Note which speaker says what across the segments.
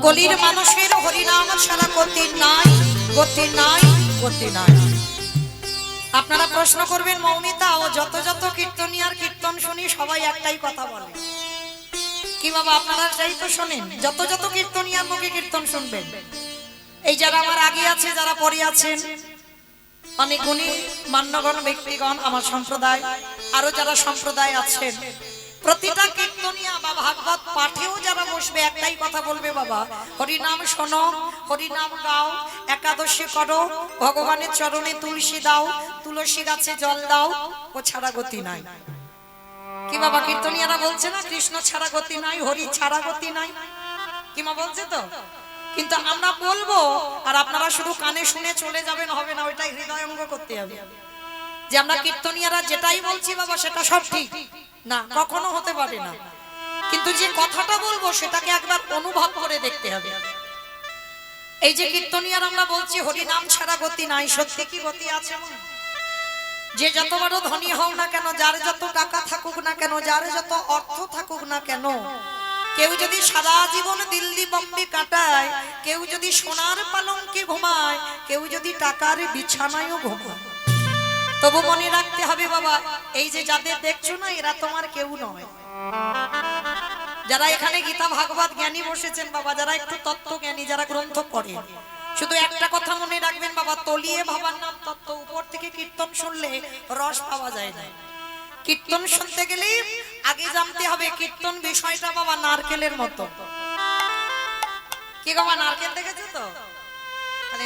Speaker 1: কলির মানুষের হরিনাম ছাড়া গতি নাই, গতি নাই, গতি নাই। আপনারা প্রশ্ন করবেন মৌমিতা, ও যত যত কীর্তনিয়ার কীর্তন শুনি সবাই একটাই কথা বলে, কি বাবা আপনারা সেই তো শোনেন, যত যত কীর্তনিয়ার মুখে কীর্তন শুনবেন। এই যারা আমার আগে আছে, যারা পরে আছেন, অনেক গুণী মান্যগণ ব্যক্তিগণ আমার সম্প্রদায়, আরো যারা সম্প্রদায় আছেন, প্রতিটা কীর্তনিয়া বা ভাগবত পাঠেও যারা বসবে একটাই কথা বলবে, বাবা হরিনাম শোনো, হরিনাম গাও, একাদশী করো, ভগবানের চরণে তুলসী দাও, তুলসী গাছে জল দাও, ও ছাড়া গতি নাই। কি বাবা কীর্তনিয়ারা বলছে না কৃষ্ণ ছাড়া গতি নাই, হরি ছাড়া গতি নাই, কি মা বলছে তো? কিন্তু আমরা বলবো আর আপনারা শুধু কানে শুনে চলে যাবেন, হবে না, ওইটাই হৃদয়ঙ্গ করতে হবে যে আমরা কীর্তনিয়ারা যেটাই বলছি বাবা সেটা সব ঠিক না, কখনো হতে পারে না। কিন্তু যে কথাটা বলবো সেটাকে একবার অনুভব করে দেখতে হবে। এই যে কীর্তনিয়ার আমরা বলছি হরিনাম ছাড়া গতি নাই, সত্যি কি গতি আছে? যে যত বড় ধনী হও না কেন, যার যত টাকা থাকুক না কেন, যার যত অর্থ থাকুক না কেন, কেউ যদি সারা জীবন দিল্লি বম্বে কাটায়, কেউ যদি সোনার পালঙ্কে ঘুমায়, কেউ যদি টাকার বিছানায়ও ঘুমায়, তবু মনে রাখতে হবে বাবা, এই যে যাদের দেখছো না এরা তোমার কেউ নয়। যারা এখানে গীতা ভাগবত জ্ঞানী বসেছেন বাবা, যারা একটু তত্ত্ব জ্ঞানী, যারা গ্রন্থ পড়ে, শুধু একটা কথা মনে রাখবেন বাবা, তলিয়ে ভাবার নাম তত্ত্ব। উপর থেকে কীর্তন শুনলে রস পাওয়া যায় না। কীর্তন শুনতে গেলে আগে জানতে হবে কীর্তন বিষয়টা বাবা নারকেলের মতো। কি বাবা নারকেল দেখেছো তো?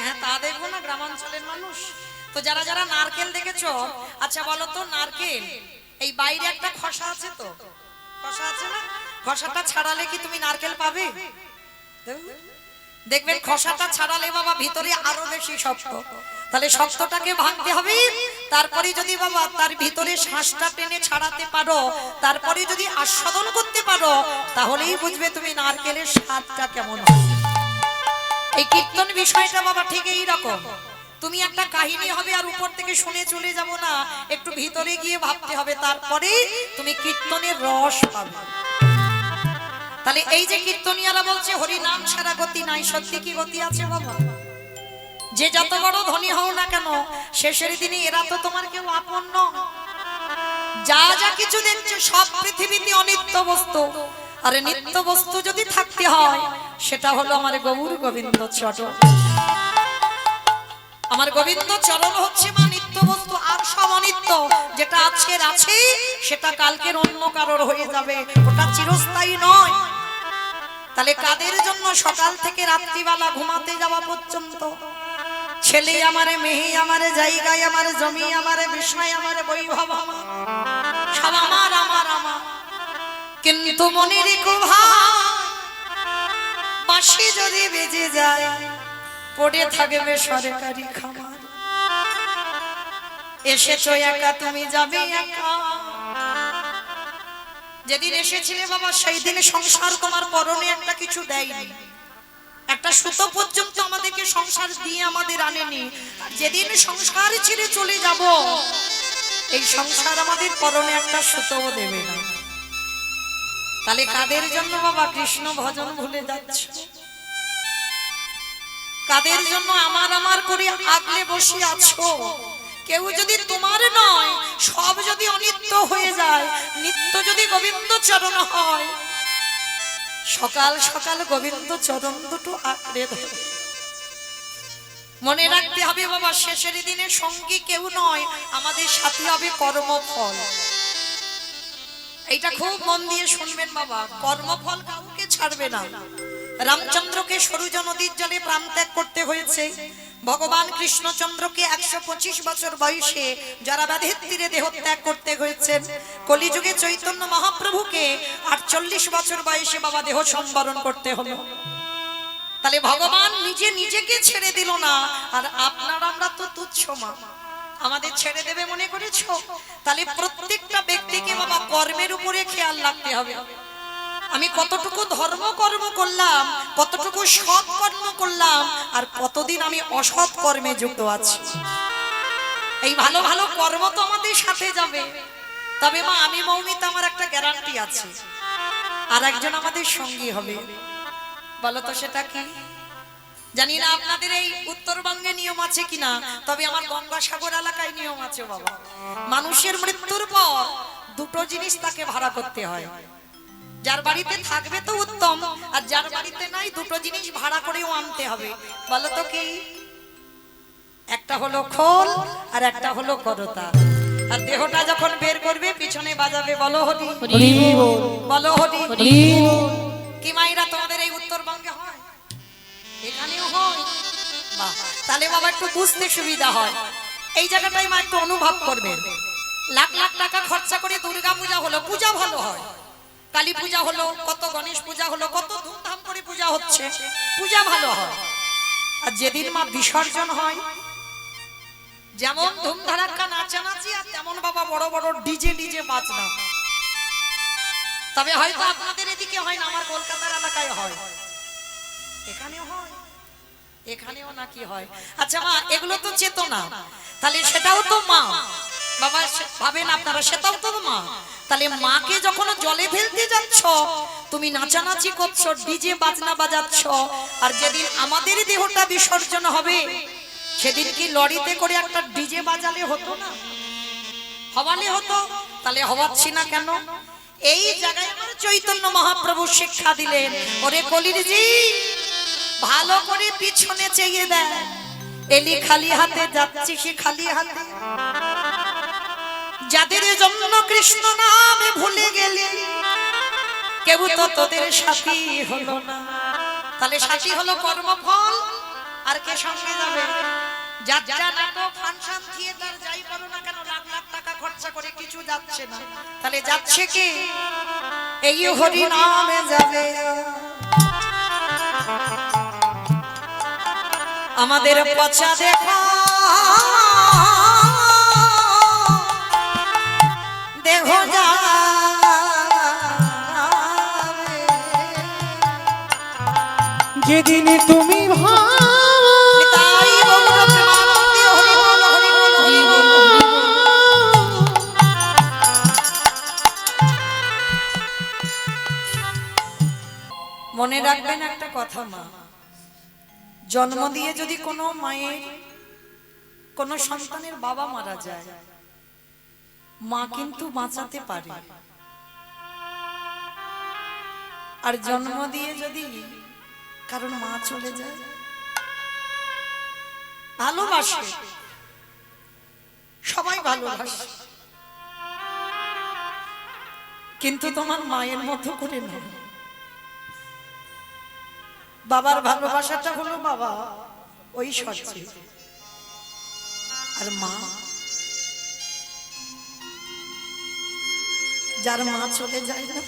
Speaker 1: হ্যাঁ তা দেখবো না, গ্রামাঞ্চলের মানুষ তো যারা যারা নারকেল দেখেছো, আচ্ছা বলো তো নারকেল এই বাইরে একটা খোসা আছে, তো খোসা আছে না, খোসাটা ছাড়ালে কি তুমি নারকেল পাবে? দেখবেন খোসাটা ছাড়ালে বাবা ভিতরে আরো বেশি শক্ত, তাহলে শক্তটাকে ভাঙতে হবে, তারপরে যদি বাবা তার ভিতরে শ্বাসটা টেনে ছাড়াতে পারো, তারপরে যদি আস্বাদন করতে পারো, তাহলেই বুঝবে তুমি নারকেলের স্বাদটা কেমন হয়। এই কীর্তন বিষয়টা বাবা ঠিক এই রকম, তুমি একটা কাহিনী হবে আর উপর থেকে শুনে চলে যাব না, একটু ভিতরে গিয়ে ভাবতে হবে, তারপরে তুমি কীর্তনের রস পাবে। তাহলে এই যে কীর্তনিয়ারা বলছে হরি নাম ছাড়া গতি নাই, সত্যি কি গতি আছে বাবা? যে যত বড় ধনী হও না কেন, শেষের দিনে এরা তো তোমার কেউ আপন নয়। যা যা কিছু দেখছো সব পৃথিবীতে অনিত্য বস্তু, আর নিত্য বস্তু যদি থাকতে হয় সেটা হলো আমার গৌর গোবিন্দ চরণ। আমার গোবিন্দ চরণ হচ্ছে মা নিত্য বস্তু, আর সব অনিত্য। যেটা আজকের আছে সেটা কালকের অন্য কারোর হয়ে যাবে, ওটা চিরস্থায়ী নয়। তাহলে কাদের জন্য সকাল থেকে রাত্রিবেলা ঘুমাতে যাওয়া পর্যন্ত ছেলে আমারে, মেয়ে আমারে, জায়গায় আমারে, জমি আমারে, বিষয় আমারে, বৈভব আমার, সব আমার আমার আমার। কিন্তু মনে রেখো ভাই, বাঁশি যদি বেজে যায় পড়ে থাকবে সরকারি খামার। এসেছো একা তুমি যাবে একা। যেদিন এসেছিলে বাবা সেই দিনে সংসার তোমার পরনে একটা কিছু দেয়নি, একটা সুতো পর্যন্ত আমাদেরকে সংসার দিয়ে আমাদের আনেনি। যেদিন সংসার ছেড়ে চলে যাব এই সংসার আমাদের পরনে একটা সুতোও দেবে না। তাহলে কাদের জন্য বাবা কৃষ্ণ ভজন ভুলে যাচ্ছ? কাদের জন্য আমার আমার করে আগলে বসে আছো? কেউ যদি তোমার নয়, সব যদি অনিত্য হয়ে যায়, নিত্য যদি গোবিন্দ চরণ হয়, সকাল সকাল গোবিন্দ চরণ দুটো আঁকড়ে ধরে মনে রাখতে হবে বাবা, শেষের দিনে সঙ্গী কেউ নয়, আমাদের সাথে হবে কর্মফল। এইটা খুব মন দিয়ে শুনবেন বাবা, কর্মফল কাউকে ছাড়বে না। রামচন্দ্রকে সরুজ নদীর জলে প্রাণ ত্যাগ করতে হয়েছে, ভগবান কৃষ্ণচন্দ্রকে 125 বছর বয়সে যারা ব্যাধির তীরে দেহ ত্যাগ করতে হয়েছে, কলিযুগে চৈতন্য মহাপ্রভুকে 48 বছর বয়সে বাবা দেহ সম্বরণ করতে হলো। তাহলে ভগবান নিজে নিজেকে ছেড়ে দিল না, আর আপনারা আমরা তো তুচ্ছ মা, আমাদের ছেড়ে দেবে মনে করেছো? তাহলে প্রত্যেকটা ব্যক্তিকে বাবা কর্মের উপরে খেয়াল রাখতে হবে। আমি কতটুকু ধর্ম কর্ম করলাম, কতটুকু সৎ কর্ম করলাম, আর কতদিন আমি অসৎ কর্মে যুক্ত আছি। এই ভালো ভালো কর্ম তো আমাদের সাথে যাবে, তবে মা আমি মৌমিতা আমার একটা গ্যারান্টি আছে, আর একজন আমাদের সঙ্গী হবে। বলো তো সেটা কি? জানি না আপনাদের এই উত্তরবঙ্গে নিয়ম আছে কিনা, তবে আমার গঙ্গাসাগর এলাকায় নিয়ম আছে বাবা। মানুষের মৃত্যুর পর দুটো জিনিস তাকে ভাড়া করতে হয়। যার বাড়িতে থাকবে তো উত্তম, আর যার বাড়িতে নাই দুটো জিনিস ভাড়া করেও আনতে হবে। বলো তো কি? একটা হলো খোল আর একটা হলো করতা। আর দেহটা যখন বের করবে পিছনে বাজাবে বলো হরি বল, বলো হরি বল। কি মাইরা তোমাদের এই উত্তরবঙ্গে হয়? এখানেও হয়? বাহ, তাহলে বাবা একটু বুঝতে সুবিধা হয়। এই জায়গাটাই মা একটু অনুভব করবেন। লাখ লাখ টাকা খরচা করে দুর্গা পূজা হলো, পূজা ভালো হয়। কালী পূজা হলো, কত গণেশ পূজা হলো, কত ধুমধাম করে পূজা হচ্ছে, পূজা ভালো হয়। আর যেদিন মা বিসর্জন হয়, যেমন ধুমধারাক্কা নাচানাচি আর তেমন বাবা বড় বড় ডিজে বাজনা। তবে হয়তো আপনাদের এদিকে হয় না, আমার কলকাতার এলাকায় হয়। এখানেও হয়, এখানেও নাকি হয়? আচ্ছা মা, এগুলো তো চেতনা, তাহলে সেটাও তো মা। বাবা ভাবেন আপনারা, সেটাও তো মা। তাহলে মাকে যখন জলে ফেলতে যাচ্ছ, তুমি নাচানাচি করছো, ডিজে বাজনা বাজাচ্ছ, আর যেদিন আমাদের দেহটা বিসর্জন হবে সেদিন কি লরিতে করে একটা ডিজে বাজালে হতো না? হওয়ালে হতো। তাহলে হওয়াচ্ছি না কেন? এই জায়গায় আমার চৈতন্য মহাপ্রভু শিক্ষা দিলেন, ওরে কলির জি ভালো করে পিছনে চেয়ে দেয়, এলি খালি হাতে যাচ্ছি সে খালি হাতে। যাদের জন্য কৃষ্ণ নামে ভুলে গেলি, কেউ তো তোদের সাথী হলো না। তাহলে সাথী হলো কর্মফল, আর কে সঙ্গে যাবে? যাত্রা, নাটক, ফাংশন, থিয়েটার যাই করো না কেন, লাখ লাখ টাকা খরচা করে কিছু যাচ্ছে না। তাহলে যাচ্ছে কি? এই হরি নামে যাবে। আমাদের পচা দেখা দেহ যাবে,
Speaker 2: যেদিন তুমি
Speaker 1: মনে রাখবেন একটা কথা মা, জন্ম দিয়ে যদি কোনো মায়ের কোনো সন্তানের বাবা মারা যায়, মা কিন্তু বাঁচাতে পারে। আর জন্ম দিয়ে যদি কারণ মা চলে যায়, ভালোবাসে, সবাই ভালোবাসে, কিন্তু তোমার মায়ের মতো করে না। বাবার ভালোবাসাটা হলো বাবা ওই সচ্ছে, আর মা, যার মা চলে যায় না,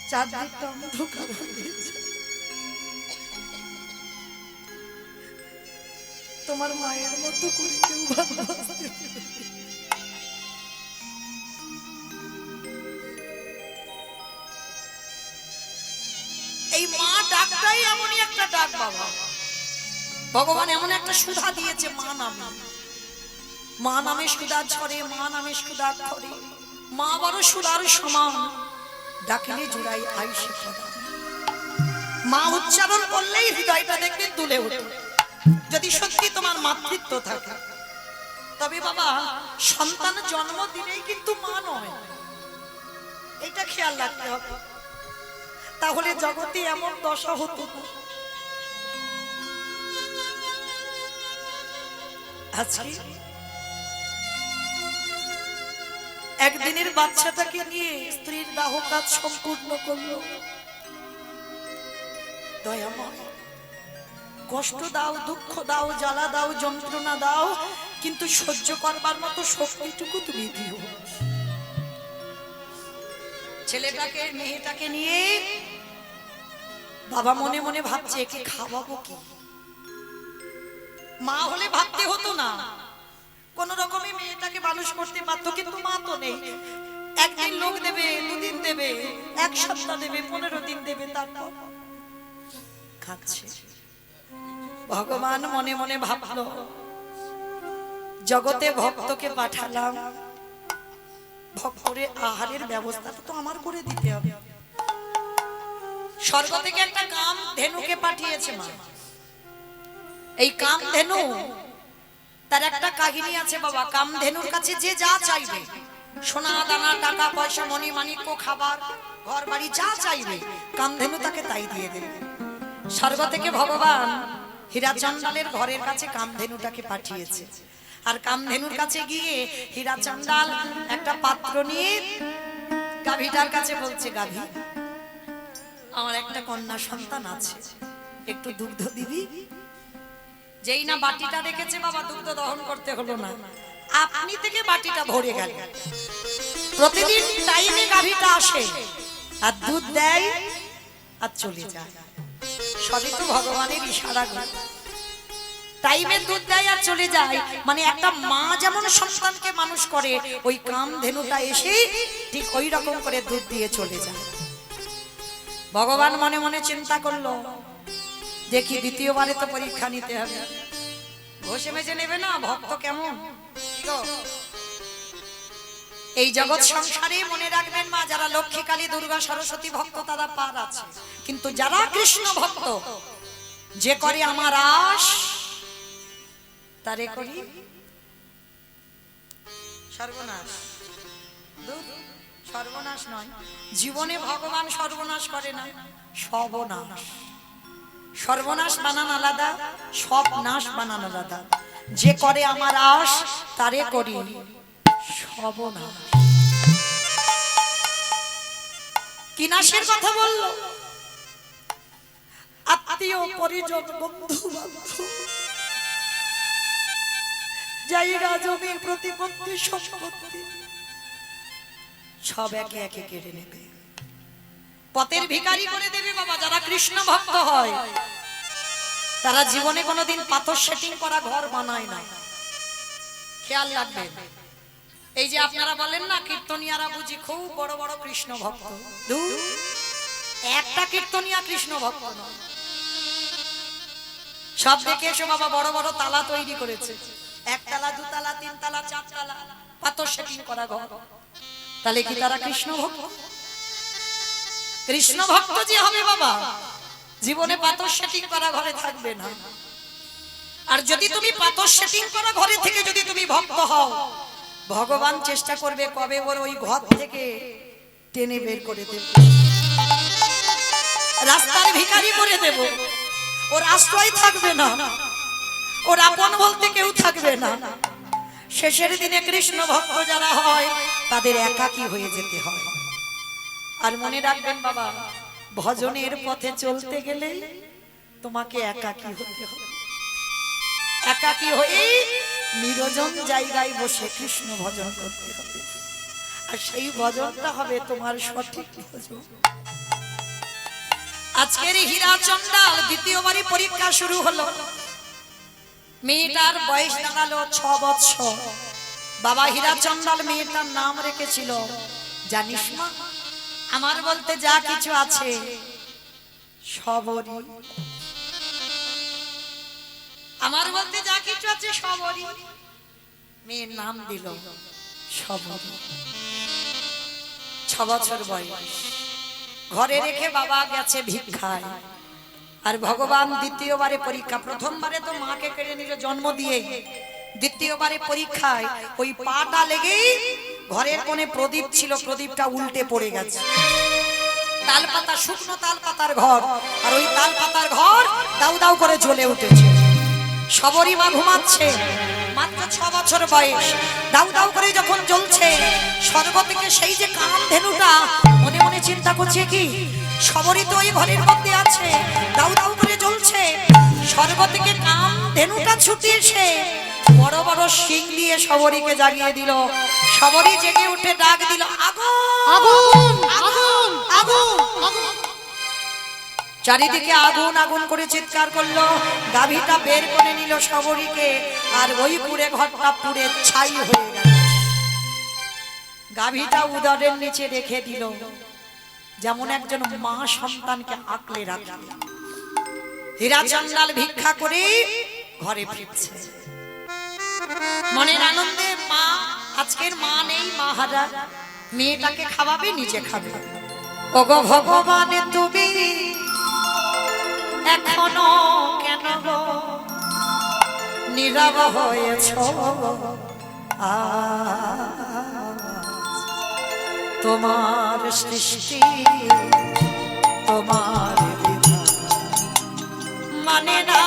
Speaker 1: চারদিকটা অন্ধকার হয়ে যায়। তোমার মায়ের মতো করে কেউ ভালোবাসতে পারে। এই মা ডাকটাই এমনই একটা ডাক বাবা, ভগবান এমন একটা সুধা দিয়েছে মা নামে। মা নামে সুধা ঝরে, মা নামে সুধা ধরে, মা বড় সুধার সমান, ডাকলে জুড়াই আইসে খোদা। মা উচ্চারণ করলেই হৃদয়টা দেখবেন দুলে ওঠে, যদি সত্যি তোমার মাতৃত্ব থাকে। তবে বাবা সন্তান জন্ম দিলেই কিন্তু মা নয়, এটা খেয়াল রাখতে হবে। তাহলে জগতে এমন দশা হতো না। আজকে একদিনের বাচ্চাটাকে নিয়ে স্ত্রীর দাহ কাজ সম্পূর্ণ করলো। দয়াময়, কষ্ট দাও, দুঃখ দাও, জ্বালা দাও, যন্ত্রণা দাও, কিন্তু সহ্য করবার মতো শক্তিটুকু তুমি দিও। ছেলেটাকে মেয়েটাকে নিয়ে বাবা মনে মনে ভাবছে একে খাওয়াবো কি। মা হলে ভাবতে হতো না, কোন রকমে মেয়েটাকে মানুষ করতে পারতো, কিন্তু মা তো নেই। একদিন লোক দেবে, দুদিন দেবে, এক সপ্তাহ দেবে, 15 দিন দেবে, তারপর খাচ্ছে। ভগবান মনে মনে ভাবলো জগতে ভক্তকে পাঠালাম, ভক্তরে আহারের ব্যবস্থা তো আমার করে দিতে হবে। স্বর্গ থেকে একটা কাম ধেনুকে পাঠিয়েছে মা। এই কাম ধেনু তার একটা কাহিনী আছে বাবা। কাম ধেনুর কাছে যে যা চাইবে, সোনা দানা টাকা পয়সা মণি মাণিক্য খাবার ঘর বাড়ি যা চাইবে, কাম ধেনু তাকে তাই দিয়ে দেবে। স্বর্গ থেকে ভগবান হীরাচন্দালের ঘরের কাছে কামধেনুটাকে পাঠিয়েছে। আর কামধেনুর কাছে গিয়ে হীরাচন্দাল একটা পাত্র নিয়ে গাভীটার কাছে বলছে, গাভী, আমার একটা কন্যা সন্তান আছে, একটু দুগ্ধ দিবি? যেই না বাটিটা রেখেছে বাবা, দুগ্ধ দহন করতে হলো না, আপনি থেকে বাটিটা ভরে গেল। প্রতিদিন টাইমে গাভীটা আসে আর দুধ দেয় আর চলে যায়। সবই তো ভগবানের ইশারা। টাইমে দুধ দেয় আর চলে যায়, মানে একটা মা যেমন সন্তানকে মানুষ করে, ওই কামধেনুটা এসে ঠিক ওই রকম করে দুধ দিয়ে চলে যায়। ভগবান মনে মনে চিন্তা করলো, দেখি দ্বিতীয়বারে তো পরীক্ষা নিতে হবে, ঘষে মেজে নেবে না ভক্ত কেমন। এই জগৎ সংসারে মনে রাখবেন মা, যারা লক্ষ্মী কালী দুর্গা সরস্বতী ভক্ত তারা পার আছে, কিন্তু যারা কৃষ্ণ ভক্ত, যে করে আমার আশ তারে করি সর্বনাশ। সর্বনাশ নয়, জীবনে ভগবান সর্বনাশ করে না, সর্বনাশ। সর্বনাশ বানান আলাদা, সব নাশ বানান আলাদা। যে করে আমার আশ তারে করি সর্বনাশ। কি নাশের কথা বললো? আত্মীয় পরিজন বন্ধু বান্ধব জায়গা জমি প্রতিপত্তি সম্পত্তি সব একে একে কেড়ে নেবে, পথের ভিখারি করে দেবে বাবা। যারা কৃষ্ণ ভক্ত হয় তারা জীবনে কোনোদিন পাথর সেটিং করা ঘর বানায় না, খেয়াল রাখবেন। এই যে আপনারা বলেন না কীর্তনিয়ারা বুঝি খুব বড় বড় কৃষ্ণ ভক্ত, একটা কীর্তনিয়া কৃষ্ণ ভক্ত নয়। সব দেখে এসো বাবা, বড় বড় তালা তৈরি করেছে, একতলা দুতলা তিনতলা চারতলা পাথর সেটিং করা ঘর। তাহলে কি তারা কৃষ্ণ ভক্ত? কৃষ্ণ ভক্ত যে হবে বাবা, জীবনে পাথর সেটিং করা ঘরে থাকবে না। আর যদি তুমি পাথর সেটিং করা ঘরে থেকে যদি তুমি ভক্ত হও, ভগবান চেষ্টা করবে কবে ওর ওই ঘর থেকে টেনে বের করে দেব, রাস্তার ভিখারি করে দেব, ওর আশ্রয় থাকবে না, ওর আপন বলতে কেউ থাকবে না। শেষের দিনে কৃষ্ণ ভক্ত যারা হয় তাদের একাকী হয়ে যেতে হয়। আর মনে রাখবেন বাবা, ভজনের পথে চলতে গেলে তোমাকে একাকী হতে হবে। একাকী হয়ে নিরজন জায়গায় বসে কৃষ্ণ ভজন করতে হবে, আর সেই ভজনটা হবে তোমার সঠিক ভজন। আজকের হীরাচন্দাল দ্বিতীয়বারই পরীক্ষা শুরু হলো। মেয়েটার বয়স দাঁড়ালো 6 বছর। বাবা হীরাচন্দাল মেয়েটার নাম রেখেছিল, জানিস মা, আমার বলতে যা কিছু আছে সবরই, আমার বলতে যা কিছু আছে সবরই। মেয়ের নাম দিল সবরী। 6 বছর বয়স, ঘরে রেখে বাবা গেছে ভিক্ষায়। আর ভগবান দ্বিতীয়বারে পরীক্ষা, প্রথমবারে তো মাকে কেড়ে নিল জন্ম দিয়ে, দ্বিতীয়বারে পরীক্ষায় ওই পাটা লেগেই ঘরের কোণে প্রদীপ ছিল, প্রদীপটা উল্টে পড়ে গেছে। তালপাতা, শুকনো তালপাতার ঘর, আর ওই তালপাতার ঘর দাউ দাউ করে জ্বলে উঠেছে। সবরী মা ঘুমাচ্ছে, মাত্র 6 বছর বয়স, দাউ দাউ করে যখন জ্বলছে, স্বর্গ থেকে সেই যে কামধেনুটা মনে মনে চিন্তা করছে, কি সবরী তো ওই ঘরের মধ্যে আছে, দাউ দাউ করে জ্বলছে। স্বর্গ থেকে কামধেনুটা ছুটে এসে বড় বড় শিং দিয়ে সবরীকে জাগিয়ে দিল। সবরী জেগে উঠে ডাক দিল, আগুন আগুন আগুন আগুন। চারিদিকে আগুন আগুন করে চিৎকার করলো। গাভীটা বের করে নিল সবরীকে, আর ওই পুড়ে ঘরটা পুড়ে ছাই হয়ে গেল। গাভীটা উদরের নিচে রেখে দিল, যেমন একজন মা সন্তানকে আঁকলে রাখে। হীরাচন্দাল ভিক্ষা করে ঘরে ফিরছে, মনের আনন্দে। মা আজকের মা নেই, মা হারা, মেয়েটাকে খাওয়াবে, নিজে খাবে। ওগো ভগবান তুমি এখনো কেন গো নীরব হয়েছ তোমার সৃষ্টি তোমার বিধান মানে না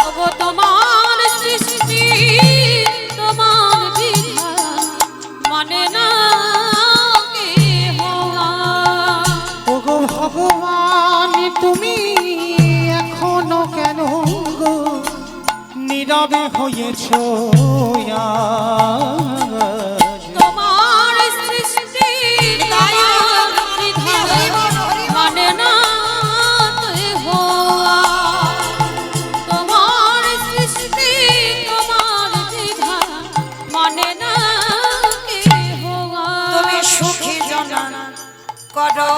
Speaker 3: ওগো তোমার সৃষ্টি তোমার বিধান মানে না কে হওয়া।
Speaker 2: ওগো ভগবান তুমি এখনো কেন গো নীরবে হয়েছ
Speaker 3: তোমার সৃষ্টি তোমার বিধান মানে না কে হওয়া। তোমার সৃষ্টি তোমার বিধান মানে না কে হওয়া।
Speaker 1: তুমি সুখী জনা করো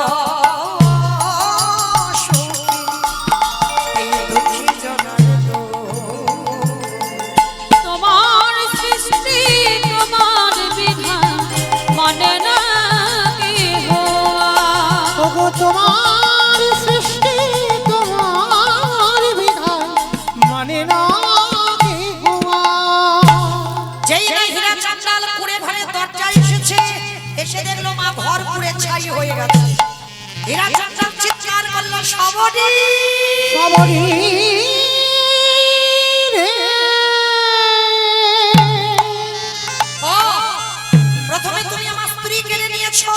Speaker 1: সুখী এই দুঃখী জনার
Speaker 3: তোমার সৃষ্টি তোমার বিধান মানে না কে হওয়া।
Speaker 2: ওগো তোমার সৃষ্টি তোমার বিধান মানে না কে হওয়া।
Speaker 1: যেই না হীরা চান্দাল কুড়ে ঘরে দরজায় এসেছে এসে দেখলো মা ঘর পুড়ে ছাই হয়ে গেছে। হীরা চান্দাল চিৎকার করলো সবরি
Speaker 2: সবরি রে
Speaker 1: ও প্রথমে তুমি আমার স্ত্রী কেড়ে নিয়েছো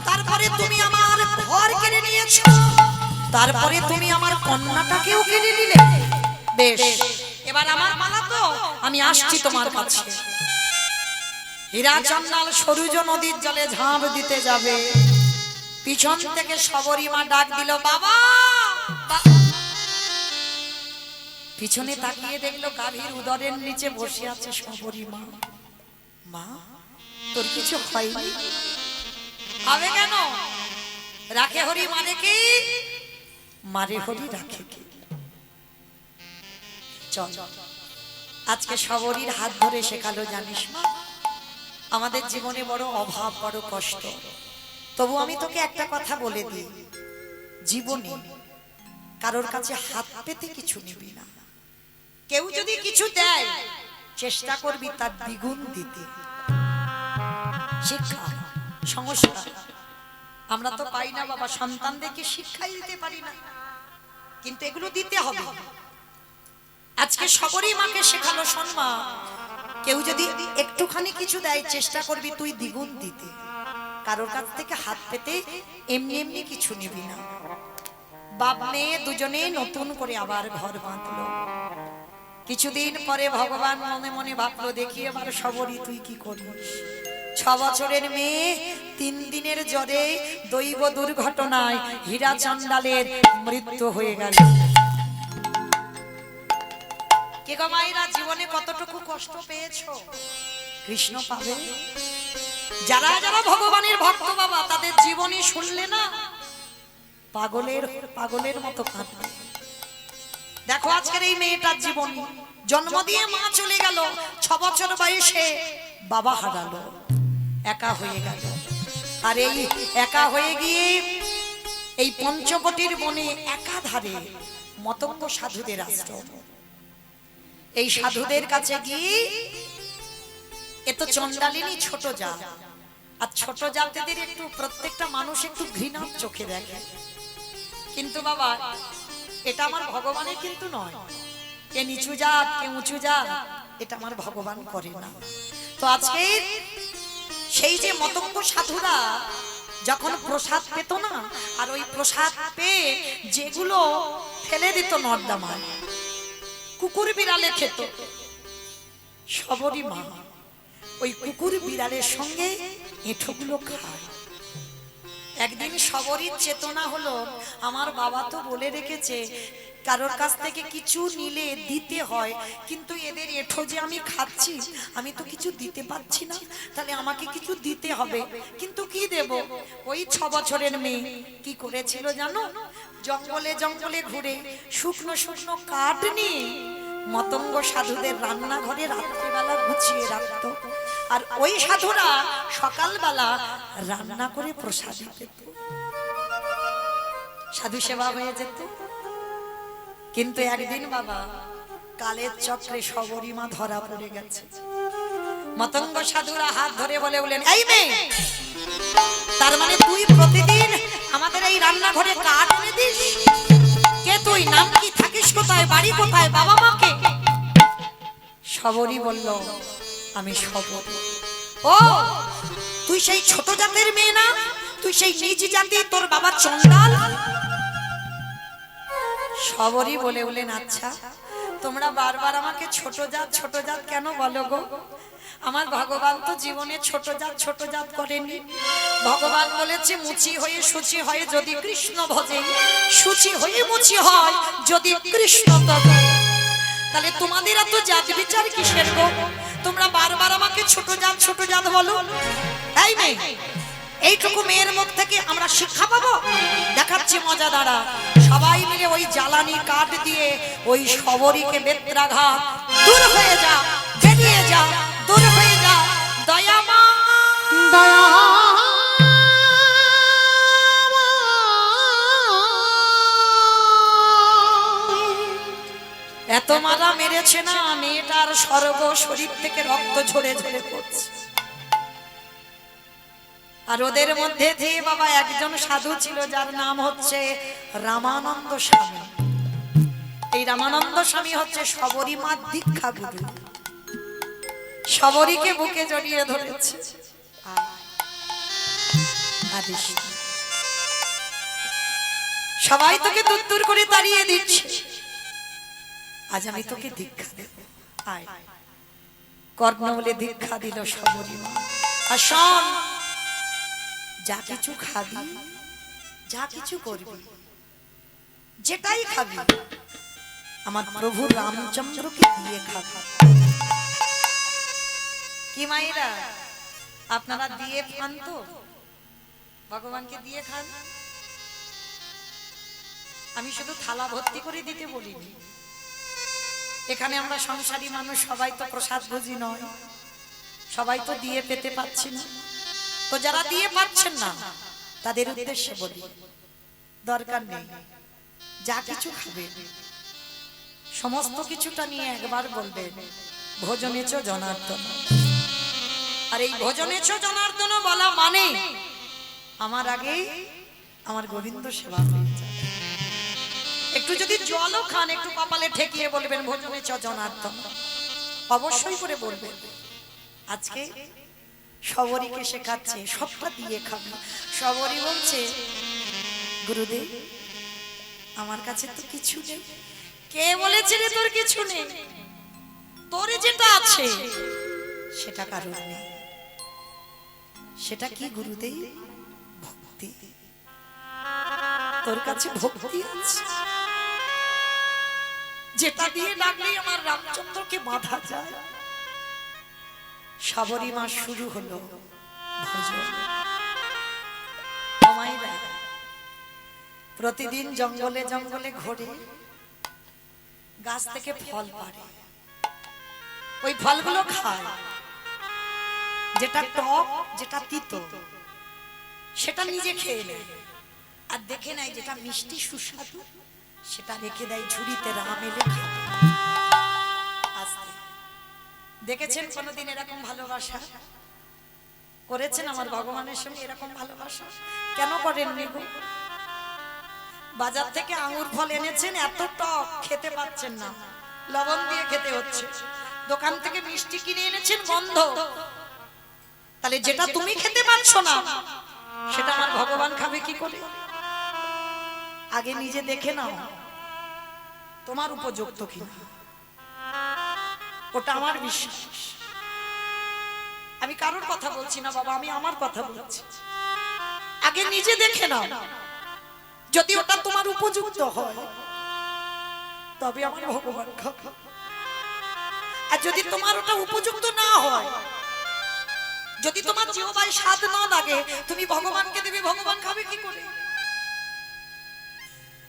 Speaker 1: তারপরে তুমি আমার ঘর কেড়ে নিয়েছো তারপরে তুমি আমার কন্যাটাকেও কেড়ে নিলে বেশ এবার আমার পালা তো আমি আসছি তোমার কাছে। হীরা চান্দাল সরুজ নদীর জলে ঝাঁপ দিতে যাবে পিছন থেকে সবরী মা ডাক দিল বাবা পিছনে তাকিয়ে দেখলো গাভীর উদরের নিচে বসে আছে সবরী মা। মা তোর কিছু হয়নি? হবে কেন? রাখে হরি মানে কি মারে হরি রাখে কি? চল আজকে সবরীর হাত ধরে শেখালো জানিস মা আমাদের জীবনে বড় অভাব বড় কষ্ট তবু আমি তোকে একটা কথা বলে দিই জীবনে কারোর কাছে হাত পেতে কিছু নিবি না। কেউ যদি কিছু দেয় চেষ্টা করবি তার দ্বিগুণ দিতে। শিক্ষা সংস্কার আমরা তো পাই না বাবা সন্তানদেরকে শিক্ষাই দিতে পারি না কিন্তু এগুলো দিতে হবে। আজকে সবরই মাকে শেখালো শোনমা কেউ যদি একটুখানি কিছু দেয় চেষ্টা করবি তুই দ্বিগুণ দিতে। কারোর কাছ থেকে হাত পেতে এমনি এমনি কিছু নিবি না। বাপ মেয়ে দুজনে নতুন করে আবার ঘর বাঁধলো। কিছুদিন পরে ভগবান মনে মনে ভাবলো দেখি এবার সবরই তুই কি করিস। 6 বছরের মেয়ে 3 দিনের জ্বরে দৈব দুর্ঘটনায় হীরা চান্দালের মৃত্যু হয়ে গেল। কে গো মায়েরা জীবনে কতটুকু কষ্ট পেয়েছো কৃষ্ণ পাবে। যারা যারা ভগবানের ভক্ত বাবা তাদের জীবনী শুনলে না পাগলের মতো কাঁদবে। দেখো আজকের এই মেয়েটার জীবনী জন্ম দিয়ে মা চলে গেল 6 বছর বয়সে বাবা হারালো একা হয়ে গেল। আর এই একা হয়ে গিয়ে এই পঞ্চবটির বনে একাধারে মতঙ্গ সাধুদের আশ্রম। এই সাধুদের কাছে গিয়ে এ তো চন্ডালিনী ছোট জাত আর ছোট জাতিদের একটু প্রত্যেকটা মানুষ একটু ঘৃণার চোখে দেখে কিন্তু বাবা এটা আমার ভগবানের কিন্তু নয়। কে নিচু জাত কে উঁচু জাত এটা আমার ভগবান করে না। তো আজকে সেই যে মতঙ্গ সাধুরা যখন প্রসাদ পেত না আর ওই প্রসাদ পেয়ে যেগুলো ফেলে দিত নর্দমায় কুকুর বিড়ালে খেত সবরী মা ওই কুকুর বিড়ালের সঙ্গে এঁঠোগুলো খায়। একদিন সবরীর চেতনা হলো আমার বাবা তো বলে রেখেছে কারোর কাছ থেকে কিছু নিলে দিতে হয় কিন্তু এদের এঁঠো যে আমি খাচ্ছি আমি তো কিছু দিতে পারছি না তাহলে আমাকে কিছু দিতে হবে কিন্তু কি দেব। ওই 6 বছরের মেয়ে কি করেছিল জানো জঙ্গলে জঙ্গলে ঘুরে শুকনো শুকনো কাঠ নিয়ে মতঙ্গ সাধুদের রান্নাঘরে রাত্রিবেলা গুছিয়ে রাখতো আর ওই সাধুরা সকালবেলা রান্না করে প্রসাদ পেত। সাধু সেবা হয়ে যেত। কিন্তু একদিন বাবা কালের চক্রে সবরীমা ধরা পড়ে গেছে। মতঙ্গ সাধুরা হাত ধরে বললেন, এই মেয়ে, তার মানে তুই প্রতিদিন আমাদের এই রান্নাঘরে কাঠ এনে দিস? কে তুই? নাম কি? থাকিস কোথায়? বাড়ি কোথায়? বাবা মাকে? সবরী বলল, আমি সবরী। ও, তুই সেই ছোট জাতের মেয়ে না? তুই সেই নিজ জাতি, তোর বাবা চন্ডাল? সবরী বললেন, আচ্ছা তোমরা বারবার আমাকে ছোট জাত কেন বলো গো? আমার ভগবান তো জীবনে ছোট জাত করেনি। ভগবান বলেছে, মুচি হয়ে সুচি হয় যদি কৃষ্ণ ভজে, সুচি হয়ে মুচি হয় যদি কৃষ্ণ তবে। তাহলে তোমাদের এত জাত বিচার কিসের গো? তোমরা বারবার আমাকে ছোট জাত বলো। এই মেয়ে, এইটুকু মেয়ের মুখ থেকে আমরা শিক্ষা পাবো? দেখাচ্ছি মজা দাঁড়া। সবাই মিলে ওই জ্বালানি কাঠ দিয়ে ওই সবরীকে বেত্রাঘাত, দূর হয়ে যা, বেরিয়ে যা, দূর হয়ে যা, দয়ামা
Speaker 2: দয়া
Speaker 1: এত মারা মেরেছে না, মেয়েটার সর্ব শরীর থেকে রক্ত ঝরে ঝরে পড়ছে। আর ওদের মধ্যে দিয়ে বাবা একজন সাধু ছিল, যার নাম হচ্ছে রামানন্দ স্বামী। এই রামানন্দ স্বামী হচ্ছে সবরীমার দীক্ষা গুরু। সবরীকে বুকে জড়িয়ে ধরেছে। সবাই তোকে দূর করে তাড়িয়ে দিচ্ছে, আজ আমি তোকে দীক্ষা দেব, আয়। কর্ণ বলে দীক্ষা দিল সবরীমা। আর শোন, যা কিছু খাবি, যা কিছু করবি, যেটাই খাবি আমার প্রভু রামচন্দ্রকে দিয়ে খাবি। কি মায়েরা, আপনারা দিয়ে খান তো? ভগবানকে দিয়ে খান? আমি শুধু থালা ভর্তি করে দিতে বলিনি। এখানে আমরা সংসারী মানুষ, সবাই তো প্রসাদ ভোজী নয়, সবাই তো দিয়ে পেতে পাচ্ছি না। তো যারা দিয়ে পাচ্ছেন না তাদের উদ্দেশ্যে বলি, দরকার নেই, যা কিছু খাবেন সমস্ত কিছুটা নিয়ে একবার বলবেন, ভোজনেচ জনার্দন। আর এই ভোজনেচ জনার্দন বলা মানে আমার আগে আমার গোবিন্দ সেবা হয়ে যায়। একটু যদি জলও খান, একটু কপালে ঠেকিয়ে বলবেন ভোজনেচ জনার্দন, অবশ্যই করে বলবেন। আজকে সবরীকে শেখাচ্ছে সবটা দিয়ে খাবে। সবরী বলছে, গুরুদেব আমার কাছে তো কিছু নেই। কে বলেছে রে তোর কিছু নেই? তোর যেটা আছে সেটা কারণ নেই। সেটা কি গুরুদেব? ভক্তি। তোর কাছে ভক্তি আছে, যেটা দিয়ে ডাকলেই আমার রামচন্দ্রকে বাঁধা যায়। সবরীমা শুরু হলো ভজন। প্রতিদিন জঙ্গলে জঙ্গলে ঘুরে গাছ থেকে ফল পাড়ে, ওই ফলগুলো খায়। যেটা টক, যেটা তিতো সেটা নিজে খেয়ে নেয়, আর দেখে নেয় যেটা মিষ্টি সুস্বাদু সেটা রেখে দেয় ঝুড়িতে, রাম এলে খাবে। দেখেছেন কোনদিন এরকম ভালোবাসা করেছেন আমার ভগবানের সঙ্গে? এরকম ভালোবাসা কেন করেননি গো? বাজার থেকে আঙ্গুর ফল এনেছেন, এত টক খেতে পাচ্ছেন না, লবণ দিয়ে খেতে হচ্ছে। দোকান থেকে মিষ্টি কিনে এনেছেন, গন্ধ। তাহলে যেটা তুমি খেতে পাচ্ছ না সেটা আমার ভগবান খাবে কি করে? আগে নিজে দেখে নাও তোমার উপযুক্ত কিনা, ওটা আমার বিশ্বাস। আমি কারোর কথা বলছি না বাবা, আমি আমার কথা বলছি। আগে নিজে দেখে নাও, যদি ওটা তোমার উপযুক্ত হয় তবে আমার ভগবান খাবে। আর যদি তোমার ওটা উপযুক্ত না হয়, যদি তোমার জিহ্বায় স্বাদ না লাগে, তুমি ভগবানকে দেবে, ভগবান খাবে কি করে?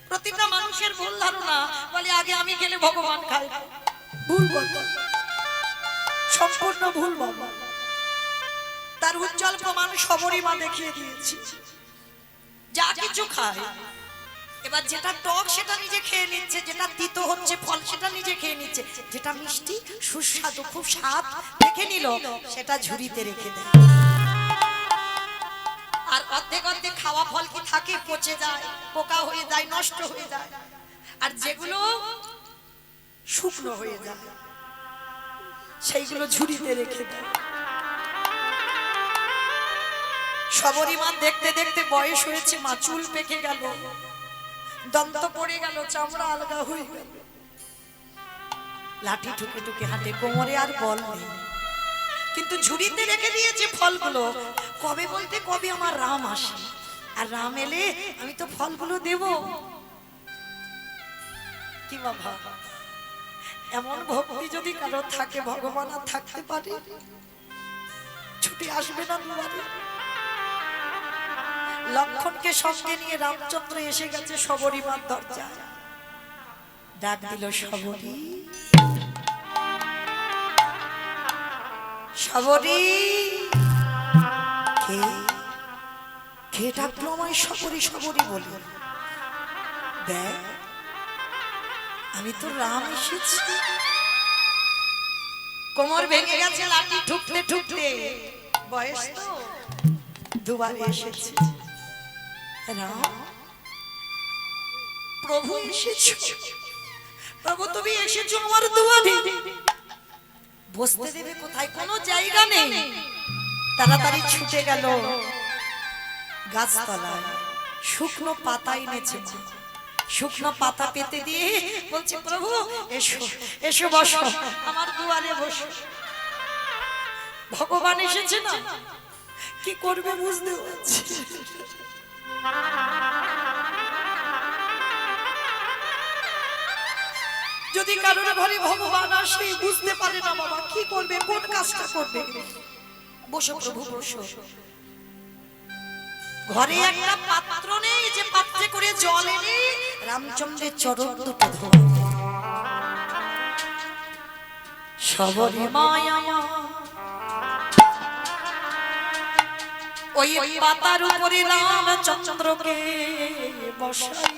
Speaker 1: প্রতিটা মানুষের ভুল ধারণা, বলে আগে আমি খেলে ভগবান খায়। ভুল কথা, সম্পূর্ণ ভুল বাবা। তার উজ্জ্বল প্রমাণ সবরীমা দেখিয়ে দিয়েছি। যা কিছু খায় এবার যেটা টক সেটা নিজে খেয়ে নিচ্ছে, যেটা তিতো হচ্ছে ফল সেটা নিজে খেয়ে নিচ্ছে, যেটা মিষ্টি সুস্বাদু খুব স্বাদ দেখে নিল সেটা ঝুড়িতে রেখে দেয়। আর অর্ধেক অর্ধেক খাওয়া ফল কি থাকে, পচে যায়, পোকা হয়ে যায়, নষ্ট হয়ে যায়। আর যেগুলো শুকনো হয়ে যায় সেইগুলো ঝুড়িতে রেখে দেয়। সবরই মা দেখতে দেখতে বয়স হয়েছে, মা চুল পেকে গেল, দন্ত পড়ে গেল, চামড়া আলগা হয়ে গেল, লাঠি ঠুকে ঠুকে হাঁটে, কোমরে আর বল নেই, কিন্তু ঝুড়িতে রেখে দিয়েছে ফলগুলো। কবে বলতে কবে আমার রাম আসে, আর রাম এলে আমি তো ফলগুলো দেব। কি বাবা, এমন ভক্তি যদি কারো থাকে, ভগবান আর থাকতে পারে, ছুটে আসবে না দুয়ারে। লক্ষণকে সঙ্গে নিয়ে রামচন্দ্র এসে গেছে সবরী মার দরজায়, ডাক দিল সবরী, সবরী। কে কে ডাকলো আমায় সবরী সবরী বলি? দেখ আমি তো রাম এসেছি। কোমর ভেঙে গেছে, লাঠি ঠুকতে ঠুকতে, বয়স তো দুবারে এসেছে। রাম, প্রভু এসেছো, প্রভু তুমি এসেছো আমার দুয়ারে। বসতে দেবে কোথায়, কোনো জায়গা নেই। তাড়াতাড়ি ছুটে গেল গাছতলায়, শুকনো পাতা এনেছে, শুকনো পাতা পেতে দিয়ে বলছে প্রভু এসো এসো, বসো আমার দুয়ারে বসো। ভগবান এসেছে না, কি করবে বুঝতে পারছি। যদি কারোর ঘরে ভগবান আসে বুঝতে পারে না বাবা কি করবে, কোন কাজটা করবে। বসো প্রভু বসো। ঘরে একটা পাত্র নেই যে পাত্রে করে জল এনে রামচন্দ্রের চরণ দুটো ধোয়া। সবরী মায়া ওই পাতার উপরে রামচন্দ্রকে বসাই,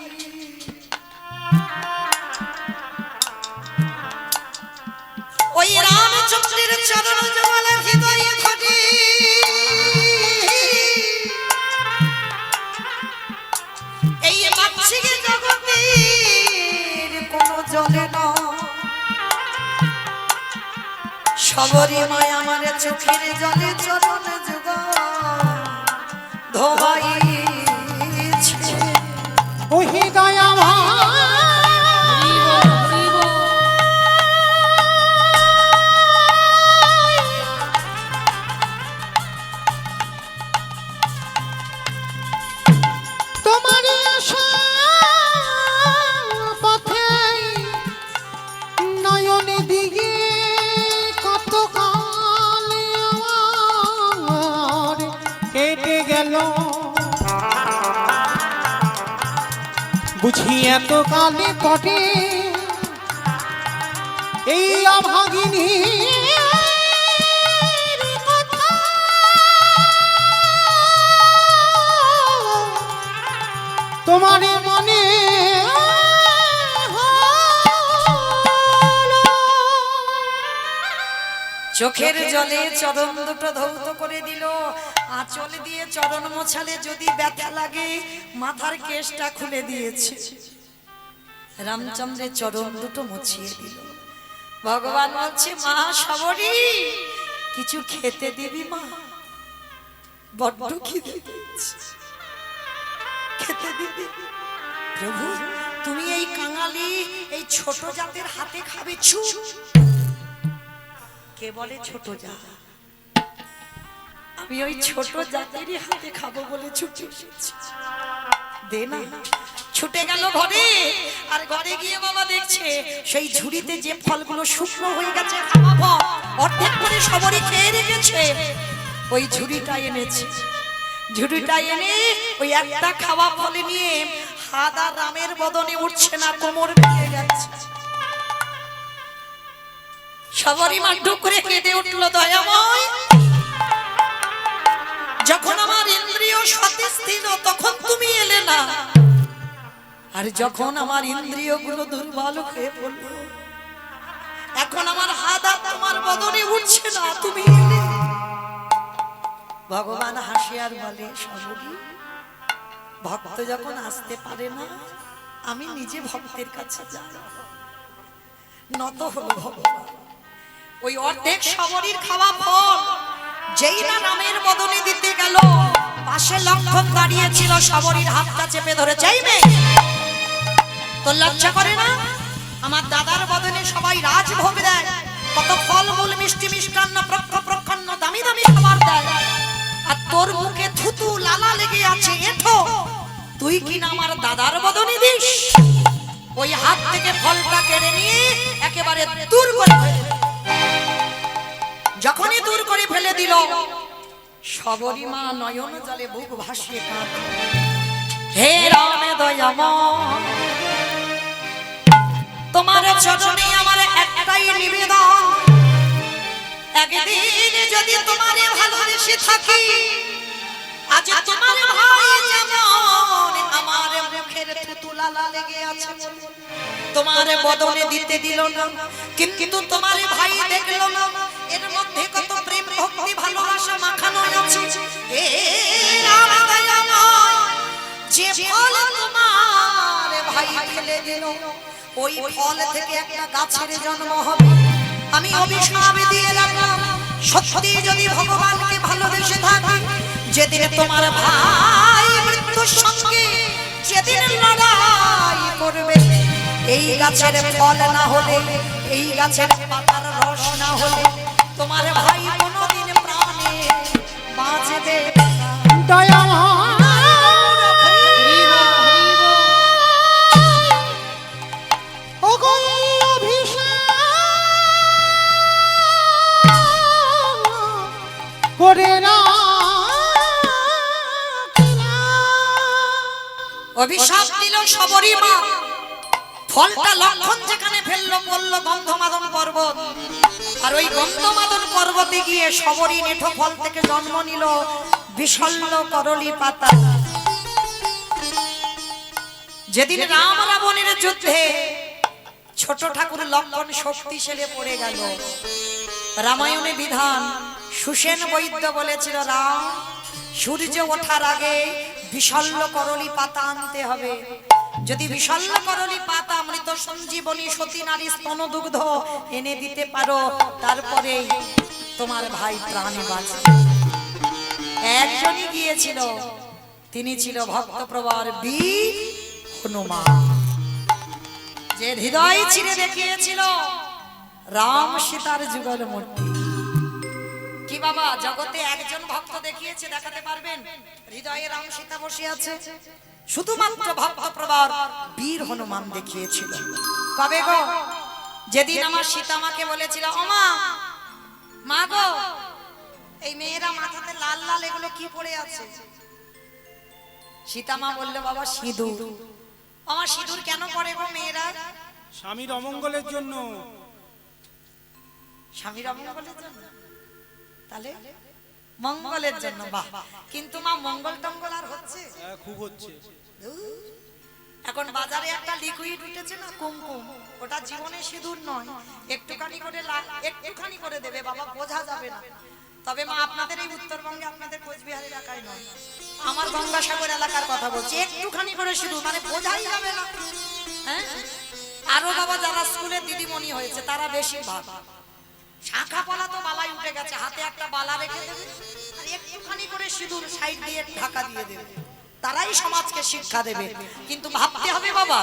Speaker 1: ওই রামচন্দ্রের চরণ জল হৃদয়ে ঘটে। এই বাচ্চিকে জগতের কোন জলে না, সবরী মায় আমার চোখের জলে চরণ যুগ ধোয়াইছে।
Speaker 2: ওহি দয়া বুঝি এত কালে পটে এই অভাগিনী কথা, তোমার মনে
Speaker 1: চোখের জলে চরণ দুটো ধৌত করে দিল। আঁচল দিয়ে চরণ মোছালে যদি ব্যথা লাগে, মাথার কেশটা খুলে দিয়েছে, রামচন্দ্রের চরণ দুটো মুছিয়ে দিল। ভগবান বলছে মা সবরী কিছু খেতে দিবি মা, বড্ড খিদে পেয়েছে, খেতে দিবি। প্রভু তুমি এই কাঙালি এই ছোট জাতের হাতে খাবে? চুপ। কে বলে ছোট জাত? আমি ওই ছোট জাতেরই হাতে খাবো বলে ছুটে এসেছি। দে না। ছুটে গেল ঘরে, আর ঘরে গিয়ে বাবা দেখছে সেই ঝুড়িতে যে ফলগুলো শুকনো হয়ে গেছে, খাওয়া ফল অর্ধেক করে সবরই খেয়ে রেখেছে, ওই ঝুড়িটা এনেছে। ঝুড়িটা এনে ওই একটা খাওয়া ফলে নিয়ে হাত আর রামের বদনে উঠছে না, কোমর ভেঙে গেছে। সবরই মাঠ করে কেঁদে উঠলো, দয়াময় যখন আমার ইন্দ্রিয় সতেজ ছিল তখন তুমি এলে না, আর যখন আমার ইন্দ্রিয়গুলো দুর্বল হয়ে পড়ল, এখন আমার হাত আর তোমার বদনে উঠছে না, তুমি এলে। ভগবান হাসি আর বলে, সবরি ভক্ত যখন আসতে পারে না, আমি নিজে ভক্তের কাছে যাই। নত হলো ভগবান। ওই অর্ধেক সবরীর খাওয়া ফল যেই না রামের বদনে দিতে গেল, পাশে লক্ষণ দাঁড়িয়েছিল, সবরীর হাতটা চেপে ধরে, চাইবে তো লজ্জা করে না? আমার দাদার বদনে সবাই রাজভোগ দেয়, কত ফল মূল মিষ্টি মিষ্টান্ন প্রক্ষন্ন দামি দামি খাবার দেয়, আর তোর মুখে থুতু লালা লেগে আছে, এঠো তুই কি না আমার দাদার বদনে দিস? ওই হাত থেকে ফলটা কেড়ে নিয়ে একেবারে দূর করে ফেলে। যখনই দূর করে ফেলে দিল, সবরী মা নয়ন জলে বুক ভাসিয়ে কাঁদে, হে রাম দয়াময়, তোমার চরণে আমার একটাই নিবেদন, একদিন যদি তোমারে ভালোবেসে থাকি, আজ তোমার ভাই যেমন আমার মুখের থুতু লালা লেগে আছে, তোমার বদনে দিতে দিল না, কিন্তু তোমার ভাই দেখলো না এর মধ্যে কত প্রেম ভক্তি ভালোবাসা মাখানো আছে। এ রাম দয়াময়, যে ফল তোমার ভাই ফেলে দিল, ওই ফল থেকে একটা গাছের জন্ম হবে। আমি অভিশাপ দিয়ে রাখলাম, সত্যি যদি ভগবানকে ভালোবেসে থাকি, যেদিন তোমার ভাই মৃত্যুর সঙ্গে যেদিন লড়াই করবে, এই গাছের ফল না হলে, এই গাছের পাতার রস না হলে, তোমার ভাই কোনোদিন প্রাণে বাঁচবে না।
Speaker 2: দয়াময় ওগো অভিশাপ করে না,
Speaker 1: অভিশাপ দিল সবরী মা। ফলটা লক্ষণ যেখানে ফেললো, বলল গন্ধমাদন পর্বত, আর ওই গন্ধমাদন পর্বতে গিয়ে সবরী নেঠো ফল থেকে জন্ম নিল বিশল্য করলি পাতা। যেদিন রাম রাবণের যুদ্ধে ছোট ঠাকুর লক্ষণ শক্তিশালী পড়ে গেল, রামায়ণে বিধান, সুসেন বৈদ্য বলেছিল, রাম সূর্য ওঠার আগে বিশল্য করলি পাতা আনতে হবে, যদি বিশল্য করলি পাতা মৃত সঞ্জীবনী সতী নারী স্তন দুগ্ধ এনে দিতে পারো, তারপরে তোমার ভাই প্রাণে বাঁচবে। একজনই গিয়েছিল, তিনি ছিল ভক্তপ্রবর বীর হনুমান, যে হৃদয় চিরে দেখিয়েছিল রাম সীতার যুগল মূর্তি। কি বাবা, জগতে একজন ভক্ত দেখিয়েছে, দেখাতে পারবেন হৃদয়ে রাম সীতা বসে আছে? শুধুমাত্র ভক্তপ্রবর বীর হনুমান দেখিয়েছিল। কবে গো? যেদিন আমার সীতা মাকে বলেছিল, ও মা, মা গো, এই মেয়েরা মাথাতে লাল লাল এগুলো কি পড়ে আছে? সীতা মা বললো, বাবা সিঁদুর। আমার সিঁদুর কেন পড়ে গো মেয়েরা?
Speaker 2: স্বামীর অমঙ্গলের জন্য।
Speaker 1: স্বামীর অমঙ্গলের জন্য? তাহলে মঙ্গলের জন্য। বাহ, কিন্তু মা মঙ্গল টঙ্গল আর হচ্ছে?
Speaker 2: খুব হচ্ছে।
Speaker 1: এখন বাজারে একটা লিকুইড উঠেছে না, কুমকুম, ওটা জীবনে সিঁদুর নয়, একটুখানি করে দেবে বাবা, বোঝা যাবে না। তবে মা আপনাদের এই উত্তরবঙ্গে, আপনাদের কোচবিহার এলাকায় নয়, আমার গঙ্গাসাগর এলাকার কথা বলছি, একটুখানি করে সিঁদুর, মানে বোঝাই যাবে না। হ্যাঁ, আরো বাবা যারা স্কুলের দিদিমণি হয়েছে তারা বেশি ভাব, শাখা পলা তো বালাই উঠে গেছে, হাতে একটা বালা রেখে দেবে আর একটুখানি করে সিঁদুর সাইড দিয়ে ঢাকা দিয়ে দেবে, তারাই সমাজকে শিক্ষা দেবে। কিন্তু ভাবতে হবে বাবা,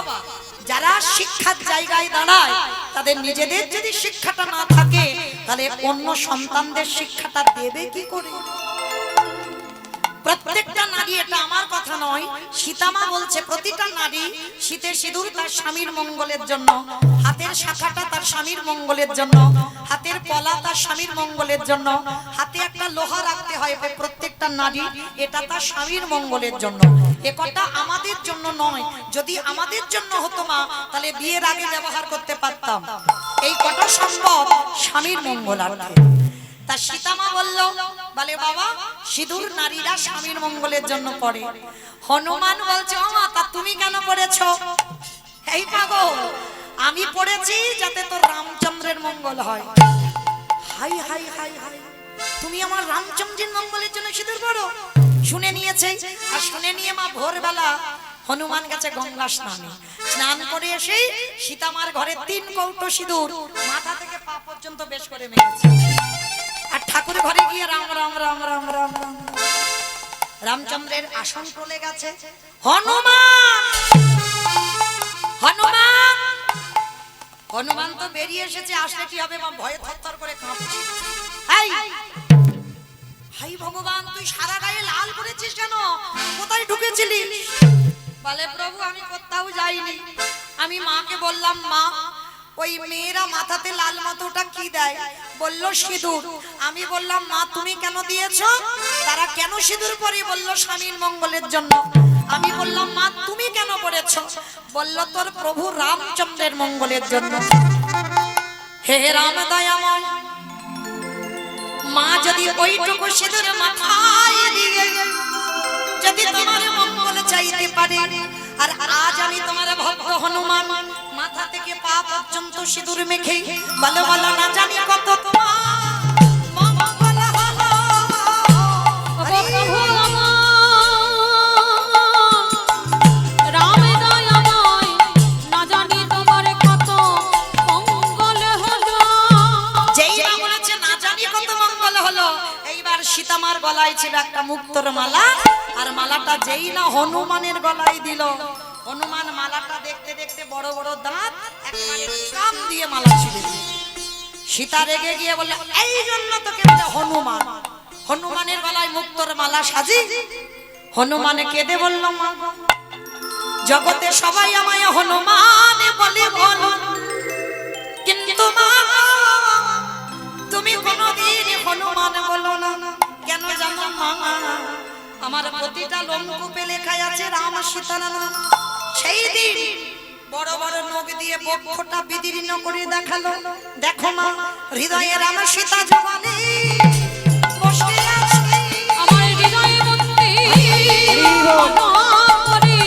Speaker 1: যারা শিক্ষার জায়গায় দাঁড়ায়, তাদের নিজেদের যদি শিক্ষাটা না থাকে, তাহলে অন্য সন্তানদের শিক্ষাটা দেবে কি করে? প্রত্যেকটা নারী, এটা আমার কথা নয়, সীতামা বলছে প্রতিটা নারী শীতের সিঁদুর তার স্বামীর মঙ্গলের জন্য, হাতের শাখাটা তার স্বামীর মঙ্গলের জন্য, হাতের পলা তার স্বামীর মঙ্গলের জন্য, হাতে একটা লোহা রাখতে হয় প্রত্যেকটা নারী, এটা তার স্বামীর মঙ্গলের জন্য। এ কথা আমাদের জন্য নয়, যদি আমাদের জন্য হতো মা, তাহলে বিয়ের আগে ব্যবহার করতে পারতাম। এই কটা সম্ভব স্বামীর মঙ্গলার্থে। তা সীতামা বলল, বলে বাবা সিঁদুর নারীরা স্বামীর মঙ্গলের জন্য পড়ে। হনুমান বলছে, ও মা, তা তুমি কেন পড়েছো? এই পাগল, আমি পড়েছি যাতে তোর রামচন্দ্রের মঙ্গল হয়। হাই হাই হাই হাই, তুমি আমার রামচন্দ্রের মঙ্গলের জন্য সিঁদুর পড়ো? শুনে নিয়েছে, আর শুনে নিয়ে মা ভোরবেলা হনুমান গেছে গঙ্গা স্নানে। স্নান করে এসে সীতামার ঘরে 3 কৌটো সিঁদুর মাথা থেকে পা পর্যন্ত বেশ করে মেরেছে। আর ঠাকুর ঘরে গিয়ে রাম রাম রাম রাম রাম রাম, রামচন্দ্রের আসন চলে গেছে। হনুমান হনুমান হনুমান তো বেরিয়ে এসেছে, আসলে কি হবে? মা ভয়ে থরথর করে কাঁপছে। হাই হাই ভগবান, তুই সারা গায়ে লাল করেছিস কেন? কোথায় ঢুকেছিলি? বলে প্রভু আমি কোথাও যাইনি। আমি মাকে বললাম, মা ওই মেয়েরা মাথাতে লাল মতোটা কি দেয়? বলল সিঁদুর। আমি বললাম, মা তুমি কেন দিয়েছো? তারা কেন সিঁদুর পরে? বলল স্বামীর মঙ্গলের জন্য। আমি বললাম, মা তুমি কেন পড়েছো? বলল তোর প্রভু রামচন্দ্রের মঙ্গলের জন্য। হে রাম দয়াময়, মা যদি ওইটুকু সিঁদুর মাথায় দিয়ে যদি তোমার মঙ্গল চাইতে পারে, আর আজ আমি তোমার ভক্ত হনুমান মাথা থেকে পা পর্যন্ত সিঁদুর মেখে বলো বলো না জানি কত তোমার মঙ্গল হলো।
Speaker 3: ওগো প্রভু আমার, রাম দয়াময়, না জানি তোমার কত মঙ্গল হলো।
Speaker 1: যেই না বলেছে না জানি কত মঙ্গল হলো, এইবার সীতামার গলায় ছিল একটা মুক্তোর মালা, আর মালাটা যেই না হনুমানের গলায় দিল, হনুমান মালাটা দেখতে দেখতে বড় বড় দাঁত একবারে কাম দিয়ে মালা ছিঁড়ে দিল। সীতা রেগে গিয়ে বলল, এই জন্য তোকে বলে হনুমান, হনুমানের গলায় মুক্তোর মালা সাজি। হনুমানে কেঁদে বলল, মা গো, জগতে সবাই আমায় হনুমান বলে বলো, কিন্তু মা তুমি কোনদিন হনুমান বলো না। কেন জানো মা? আমার প্রতিটা লোমকূপে লেখা আছে রাম সীতা নাম। সেই দিন বড় বড় নখ দিয়ে বক্ষটা বিদীর্ণ করে দেখালো। দেখো মা, হৃদয়ে রাম সীতা জবানে বসে আছে।
Speaker 3: আমার হৃদয়ে মন্দির করে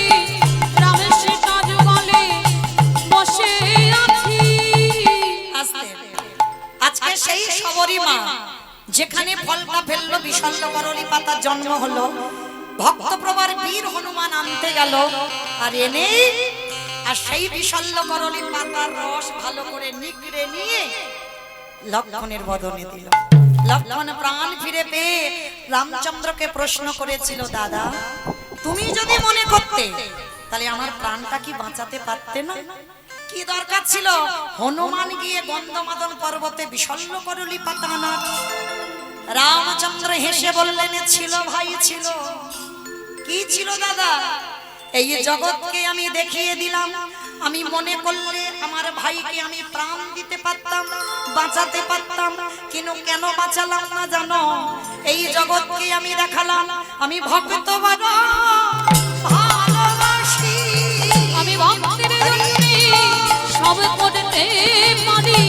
Speaker 3: রামের সীতা যুগলে বসে আছি।
Speaker 1: আজকে সেই সবরী মা যেখানে ফলটা ফেললো, বিশাল করলি পাতার জন্ম হলো, ভক্ত প্রবার বীর হনুমান আনতে গেল, আর এনে আর সেই বিশাল করলি পাতার রস ভালো করে নিগড়ে নিয়ে লক্ষ্মণের বদনে দিল। লক্ষ্মণ প্রাণ ফিরে পেয়ে রামচন্দ্রকে প্রশ্ন করেছিল, দাদা তুমি যদি মনে করতে তাহলে আমার প্রাণটা কি বাঁচাতে পারতে না? কি দরকার ছিল হনুমান গিয়ে গন্ধমাদন পর্বতে বিশল্য করলি পাতা আনা? রামচন্দ্র হেসে বললেন, ছিল ভাই ছিল। কি ছিল দাদা? এই জগৎকে আমি দেখিয়ে দিলাম। আমি মনে করলে আমার ভাইকে আমি প্রাণ দিতে পারতাম, বাঁচাতে পারতাম, কিন্তু কেন বাঁচালাম না জানো? এই জগৎকে আমি দেখালাম আমি ভক্ত বড় ভালোবাসি।
Speaker 3: আমি ভক্তের জন্যে সব করতে পারি,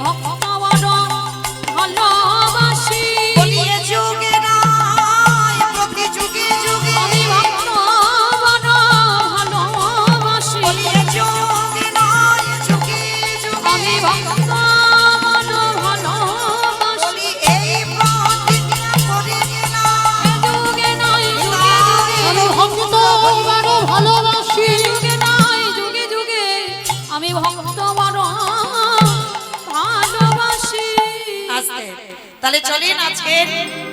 Speaker 3: ভক্ত বড় ভালোবাসি।
Speaker 1: বলিয়ে যুগে নাই প্রতি যুগে যুগে,
Speaker 3: আমি ভক্ত বড় ভালোবাসি।
Speaker 1: বলিয়ে যুগে নাই যুগে যুগে,
Speaker 3: আমি ভক্ত বড় ভালোবাসি।
Speaker 1: বলি এই প্রতিজ্ঞা করে গেলাম।
Speaker 3: যুগে নাই যুগে যুগে,
Speaker 2: আমি ভক্ত বড় ভালোবাসি।
Speaker 3: যুগে নাই যুগে যুগে, আমি ভক্ত বড় ভালোবাসি।
Speaker 1: আস্তে তাহলে চলেন আজকে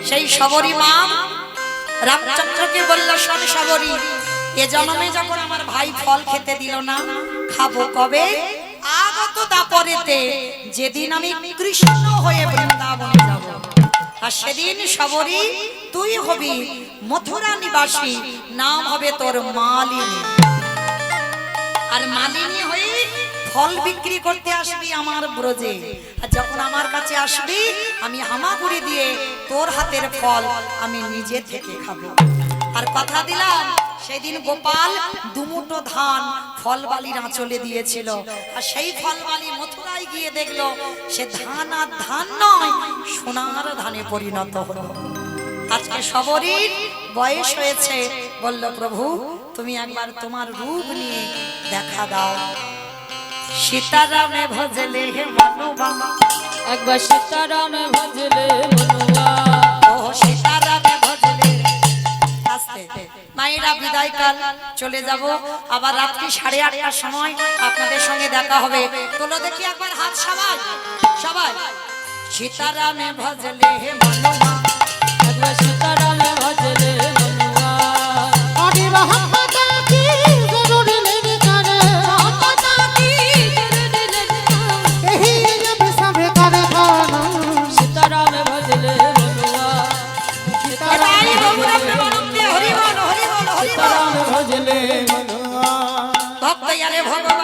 Speaker 1: সেই সবরী মা রামচন্দ্রকে বলল, শোন সবরী, এ জন্মে যখন আমার ভাই ফল খেতে দিল না, খাবো কবে? আগত দাপরেতে, যেদিন আমি কৃষ্ণ হয়ে বৃন্দাবনে যাব, আর সেদিন সবরী তুই হবি মথুরা নিবাসী, নাম হবে তোর মালিনী। আর মালিনী হয়ে ফল বিক্রি করতে আসবি আমার ব্রজে, আর যখন আমার কাছে আসবি আমি হামাগুড়ি দিয়ে তোর হাতের ফল আমি নিজে থেকে খাবো। আর কথা দিলাম সেদিন গোপাল দুমুটো ধান ফলবালির আঁচলে দিয়েছিল, আর সেই ফলবালি মথুরায় গিয়ে দেখলো সে ধান আর ধান নয়, সোনার ধানে পরিণত হলো। আজকে সবরীর বয়স হয়েছে, বলল প্রভু তুমি একবার তোমার রূপ নিয়ে দেখা দাও। সীতারামে ভজলে হে মনুবা,
Speaker 3: একবার সীতারামে ভজলে মনুয়া।
Speaker 1: ও সীতারামে ভজলে। আস্তে মায়েরা বিদায় কাল চলে যাব, আবার রাত্রি 8:30টার সময় আপনাদের সঙ্গে দেখা হবে। তোলো দেখি একবার হাত সবাই সবাই। সীতারামে ভজলে হে মনুবা,
Speaker 3: একবার সীতারামে ভজলে মনুয়া।
Speaker 2: আরে মহাপতা কি জরুরি নেই করে
Speaker 3: মহাপতা কি জরুরি নেই,
Speaker 2: এই জব সবে করে খানা
Speaker 3: সীতারামে ভজলে মনুয়া।
Speaker 1: এবারে ভগবান বলতে হরি বল হরি বল হরি বল।
Speaker 3: সীতারামে ভজলে মনুয়া।
Speaker 1: ভক্ত আরে ভগবান